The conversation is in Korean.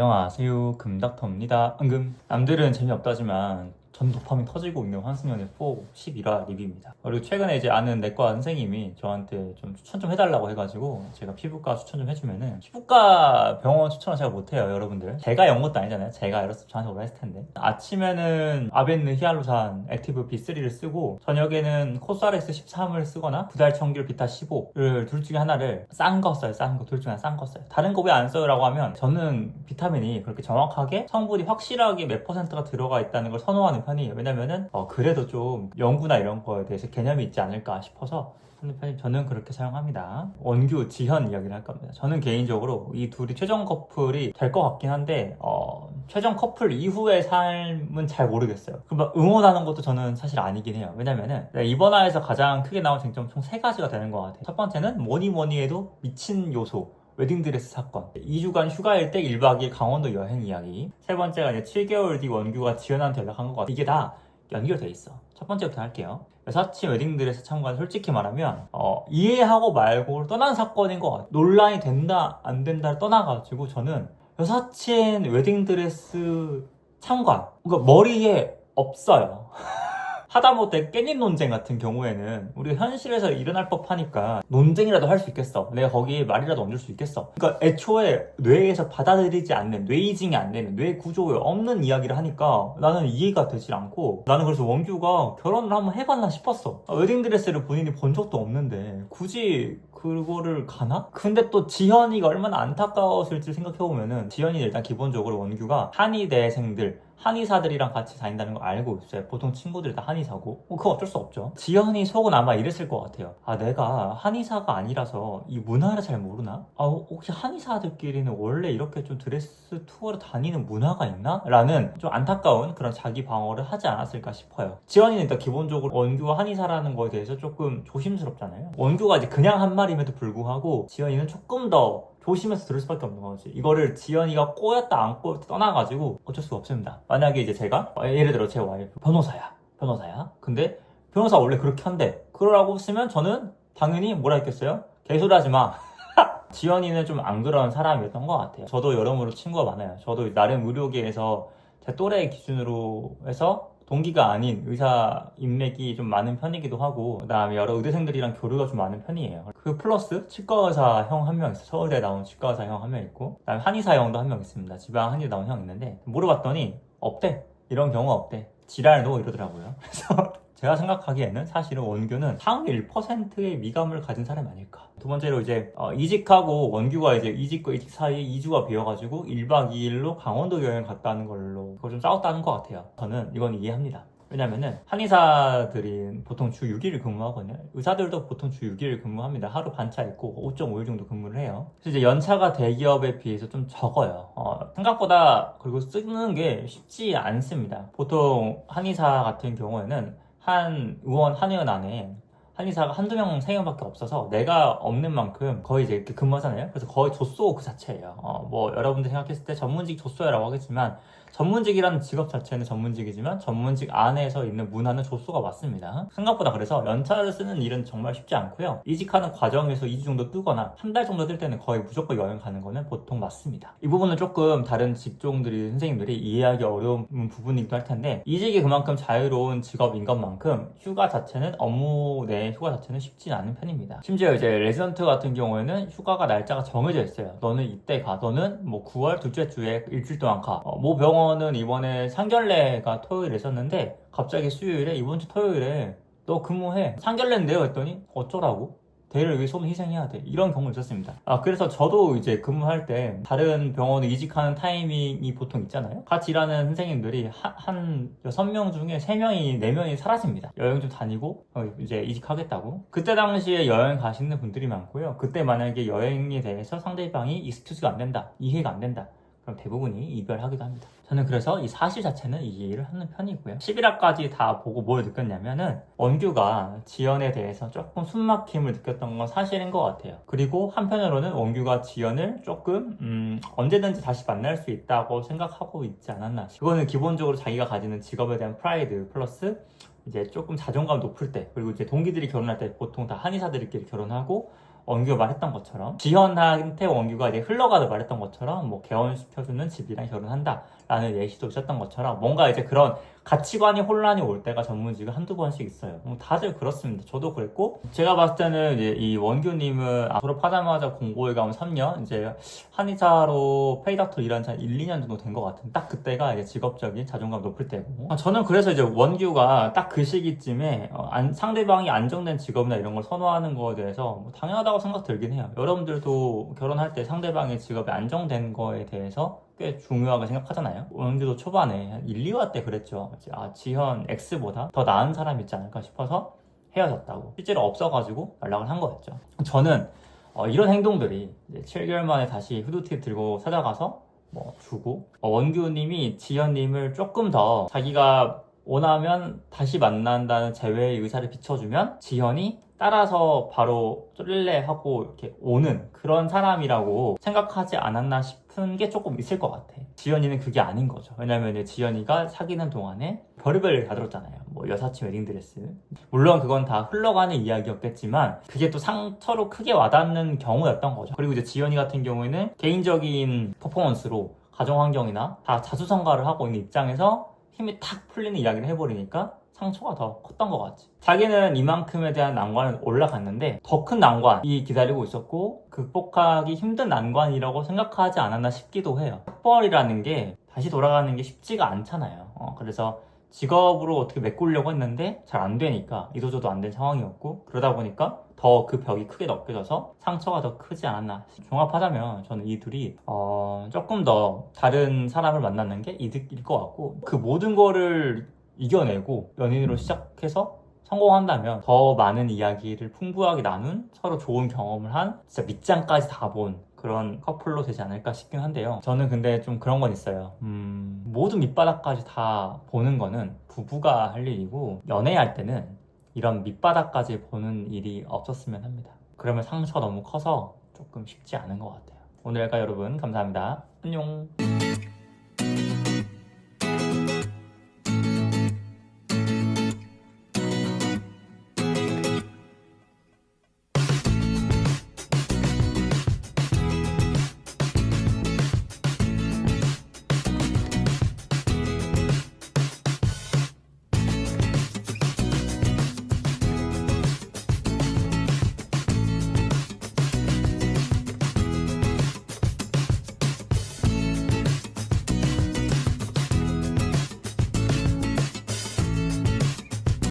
안녕하세요, 금닥터입니다. 남들은 재미없다지만 전 도파민 터지고 있는 환승연애 4 11화 리뷰입니다. 그리고 최근에 이제 아는 내과 선생님이 저한테 좀 추천 좀 해달라고 해가지고 제가 피부과 추천 좀 해주면은, 피부과 병원 추천은 제가 못해요, 여러분들. 제가 연 것도 아니잖아요. 제가 알았으면 저한테 오라 했을 텐데. 아침에는 아벤느 히알루산 액티브 B3를 쓰고, 저녁에는 코스알엑스 13을 쓰거나 구달청귤 비타 15를 둘 중에 하나를 싼 거 써요. 싼 거 둘 중에 하나 싼 거 써요. 다른 거 왜 안 써요? 라고 하면, 저는 비타민이 그렇게 정확하게 성분이 확실하게 몇 퍼센트가 들어가 있다는 걸 선호하는 편이에요. 왜냐면은 그래도 좀 연구나 이런 거에 대해서 개념이 있지 않을까 싶어서 하는 편이, 저는 그렇게 사용합니다. 원규, 지현 이야기를 할 겁니다. 저는 개인적으로 이 둘이 최종 커플이 될 것 같긴 한데 최종 커플 이후의 삶은 잘 모르겠어요. 막 응원하는 것도 저는 사실 아니긴 해요. 왜냐면은 이번 화에서 가장 크게 나온 쟁점 총 3가지가 되는 것 같아요. 첫 번째는 뭐니 해도 미친 요소, 웨딩드레스 사건. 2주간 휴가일 때 1박 2일 강원도 여행 이야기. 세 번째가 이제 7개월 뒤 원규가 지연한테 연락한 것 같아요. 이게 다 연결돼 있어. 첫 번째부터 할게요. 여사친 웨딩드레스 참관, 솔직히 말하면 이해하고 말고 떠난 사건인 것 같아요. 논란이 된다 안 된다를 떠나가지고 저는 여사친 웨딩드레스 참관, 그러니까 머리에 없어요. 하다못해 깻잎 논쟁 같은 경우에는 우리가 현실에서 일어날 법하니까 논쟁이라도 할 수 있겠어. 내가 거기에 말이라도 얹을 수 있겠어. 그러니까 애초에 뇌에서 받아들이지 않는, 뇌이징이 안 되는, 뇌 구조에 없는 이야기를 하니까 나는 이해가 되질 않고, 나는 그래서 원규가 결혼을 한번 해봤나 싶었어. 웨딩드레스를 본인이 본 적도 없는데 굳이 그거를 가나? 근데 또 지현이가 얼마나 안타까웠을지 생각해보면은, 지현이는 일단 기본적으로 원규가 한의대생들, 한의사들이랑 같이 다닌다는 거 알고 있어요. 보통 친구들이 다 한의사고. 그건 어쩔 수 없죠. 지현이 속은 아마 이랬을 것 같아요. 내가 한의사가 아니라서 이 문화를 잘 모르나? 혹시 한의사들끼리는 원래 이렇게 좀 드레스 투어를 다니는 문화가 있나? 라는 좀 안타까운 그런 자기 방어를 하지 않았을까 싶어요. 지현이는 일단 기본적으로 원규가 한의사라는 거에 대해서 조금 조심스럽잖아요. 원규가 이제 그냥 한 말임에도 불구하고 지현이는 조금 더 조심해서 들을 수밖에 없는 거지. 이거를 지연이가 꼬였다 안 꼬였다 떠나가지고 어쩔 수가 없습니다. 만약에 이제 제가 예를 들어 제 와이프 변호사야. 근데 변호사 원래 그렇게 한대. 그러라고 쓰면 저는 당연히 뭐라 했겠어요? 개소리 하지 마. 지연이는 좀 안 그런 사람이었던 것 같아요. 저도 여러모로 친구가 많아요. 저도 나름 의료계에서 제 또래 기준으로 해서 동기가 아닌 의사 인맥이 좀 많은 편이기도 하고, 그 다음에 여러 의대생들이랑 교류가 좀 많은 편이에요. 그 플러스 치과의사 형 한 명 있어요. 서울대 나온 치과의사 형 한 명 있고, 그 다음에 한의사 형도 한 명 있습니다. 지방 한의대 나온 형 있는데, 물어봤더니 없대. 이런 경우 없대. 지랄노 이러더라고요. 그래서 제가 생각하기에는 사실은 원규는 상위 1%의 미감을 가진 사람이 아닐까. 두 번째로 이제 이직하고 원규가 이제 이직과 이직 사이에 2주가 비어가지고 1박 2일로 강원도 여행 갔다는 걸로 그걸 좀 싸웠다는 것 같아요. 저는 이건 이해합니다. 왜냐면은 한의사들이 보통 주 6일 근무하거든요. 의사들도 보통 주 6일 근무합니다. 하루 반차 있고 5.5일 정도 근무를 해요. 그래서 이제 연차가 대기업에 비해서 좀 적어요. 생각보다 그리고 쓰는 게 쉽지 않습니다. 보통 한의사 같은 경우에는 한 의원 안에 한의사가 한두 명, 세 명밖에 없어서 내가 없는 만큼 거의 이제 이렇게 근무하잖아요. 그래서 거의 조쏘 그 자체예요. 뭐 여러분들 생각했을 때 전문직 조쏘라고 하겠지만, 전문직이라는 직업 자체는 전문직이지만 전문직 안에서 있는 문화는 조쏘가 맞습니다. 생각보다 그래서 연차를 쓰는 일은 정말 쉽지 않고요. 이직하는 과정에서 2주 정도 뜨거나 한 달 정도 뜰 때는 거의 무조건 여행 가는 거는 보통 맞습니다. 이 부분은 조금 다른 직종들이, 선생님들이 이해하기 어려운 부분이기도 할 텐데, 이직이 그만큼 자유로운 직업인 것만큼 휴가 자체는, 업무 내 휴가 자체는 쉽지 않은 편입니다. 심지어 이제 레지던트 같은 경우에는 휴가가 날짜가 정해져 있어요. 너는 이때 가. 너는 뭐 9월 둘째 주에 일주일 동안 가. 모 병원은 이번에 상견례가 토요일에 있었는데 갑자기 수요일에, 이번 주 토요일에 너 근무해. 상견례인데요 했더니 어쩌라고? 대를 위해서는 희생해야 돼. 이런 경우가 있었습니다. 그래서 저도 이제 근무할 때 다른 병원에 이직하는 타이밍이 보통 있잖아요. 같이 일하는 선생님들이 한 6명 중에 3명이, 4명이 사라집니다. 여행 좀 다니고 이제 이직하겠다고. 그때 당시에 여행 가시는 분들이 많고요. 그때 만약에 여행에 대해서 상대방이 익스큐즈가 안 된다, 이해가 안 된다, 그럼 대부분이 이별하기도 합니다. 저는 그래서 이 사실 자체는 이해를 하는 편이고요. 11화까지 다 보고 뭘 느꼈냐면은, 원규가 지연에 대해서 조금 숨막힘을 느꼈던 건 사실인 것 같아요. 그리고 한편으로는 원규가 지연을 조금 언제든지 다시 만날 수 있다고 생각하고 있지 않았나. 그거는 기본적으로 자기가 가지는 직업에 대한 프라이드 플러스 이제 조금 자존감 높을 때, 그리고 이제 동기들이 결혼할 때 보통 다 한의사들끼리 결혼하고 원규가 말했던 것처럼, 지현한테 원규가 이제 흘러가다 말했던 것처럼 뭐 개원시켜주는 집이랑 결혼한다 라는 예시도 있었던 것처럼 뭔가 이제 그런 가치관이 혼란이 올 때가 전문직은 한두 번씩 있어요. 뭐 다들 그렇습니다. 저도 그랬고, 제가 봤을 때는 이제 이 원규님은 졸업하자마자 공고에 가면 3년, 이제 한의사로 페이닥터로 일한 지 한 1, 2년 정도 된 것 같은, 딱 그때가 이제 직업적인 자존감 높을 때고, 저는 그래서 이제 원규가 딱 그 시기쯤에 상대방이 안정된 직업이나 이런 걸 선호하는 거에 대해서 뭐 당연하다고 생각 들긴 해요. 여러분들도 결혼할 때 상대방의 직업이 안정된 거에 대해서 꽤 중요하게 생각하잖아요. 원규도 초반에 한 1, 2화 때 그랬죠. 지현 X보다 더 나은 사람이 있지 않을까 싶어서 헤어졌다고. 실제로 없어가지고 연락을 한 거였죠. 저는 이런 행동들이 이제 7개월 만에 다시 후드티 들고 찾아가서 뭐 주고, 원규님이 지현님을 조금 더 자기가 원하면 다시 만난다는 제외의 의사를 비춰주면 지현이 따라서 바로 쫄래 하고 이렇게 오는 그런 사람이라고 생각하지 않았나 싶은 게 조금 있을 것 같아. 지연이는 그게 아닌 거죠. 왜냐면 지연이가 사귀는 동안에 별의별 일 다 들었잖아요. 뭐 여사친 웨딩드레스. 물론 그건 다 흘러가는 이야기였겠지만 그게 또 상처로 크게 와닿는 경우였던 거죠. 그리고 이제 지연이 같은 경우에는 개인적인 퍼포먼스로 가정환경이나 다 자수성가를 하고 있는 입장에서 힘이 탁 풀리는 이야기를 해버리니까 상처가 더 컸던 것 같지. 자기는 이만큼에 대한 난관은 올라갔는데 더 큰 난관이 기다리고 있었고 극복하기 힘든 난관이라고 생각하지 않았나 싶기도 해요. 학벌이라는 게 다시 돌아가는 게 쉽지가 않잖아요. 그래서 직업으로 어떻게 메꾸려고 했는데 잘 안 되니까 이도저도 안 된 상황이었고, 그러다 보니까 더 그 벽이 크게 넘겨져서 상처가 더 크지 않았나. 종합하자면 저는 이 둘이 조금 더 다른 사람을 만나는 게 이득일 것 같고, 그 모든 거를 이겨내고 연인으로 시작해서 성공한다면 더 많은 이야기를 풍부하게 나눈, 서로 좋은 경험을 한, 진짜 밑장까지 다 본 그런 커플로 되지 않을까 싶긴 한데요. 저는 근데 좀 그런 건 있어요. 모든 밑바닥까지 다 보는 거는 부부가 할 일이고, 연애할 때는 이런 밑바닥까지 보는 일이 없었으면 합니다. 그러면 상처가 너무 커서 조금 쉽지 않은 것 같아요. 오늘과 여러분 감사합니다. 안녕.